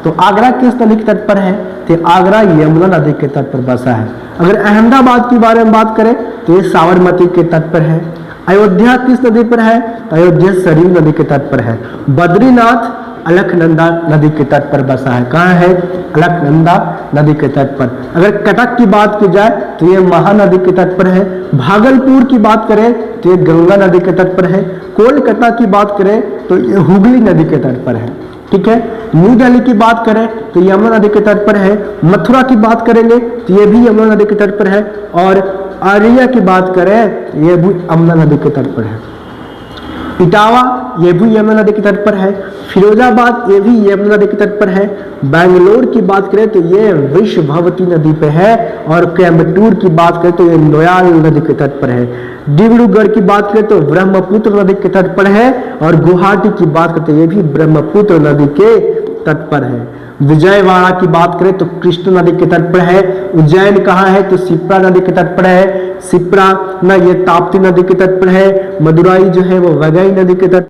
तो आगरा किस नदी के तट पर है? तो आगरा यमुना नदी के तट पर बसा है। अगर अहमदाबाद के बारे में बात करें तो ये साबरमती के तट पर है। अयोध्या किस नदी पर है? तो अयोध्या सरयू नदी के तट पर है। बद्रीनाथ अलकनंदा नदी के तट पर बसा है। कहाँ है? अलकनंदा नदी के तट पर। अगर कटक की बात की जाए तो ये महानदी के तट पर है। भागलपुर की बात करें तो ये गंगा नदी के तट पर है। कोलकाता की बात करें तो ये हुगली नदी के तट पर है। ठीक है। न्यू दिल्ली की बात करें तो यमुना नदी के तट पर है। मथुरा की बात करेंगे तो ये भी यमुना नदी के तट पर है। और अररिया की बात करें तो ये भी यमुना नदी के तट पर है। इटावा ये भी यमुना नदी के तट पर है। फिरोजाबाद ये भी यमुना नदी के तट पर है। बेंगलोर की बात करें तो ये विश्वभवती नदी पे है। और कोयम्बटूर की बात करें तो ये लोयाल नदी के तट पर है। डिब्रूगढ़ की बात करें तो ब्रह्मपुत्र नदी के तट पर है। और गुवाहाटी की बात करें तो ये भी ब्रह्मपुत्र नदी के तट पर है। विजयवाड़ा की बात करें तो कृष्ण नदी के तट पर है। उज्जैन कहाँ है? तो शिप्रा नदी के तट पर है। शिप्रा ना ये ताप्ती नदी के तट पर है। मदुराई जो है वो वैगई नदी के तट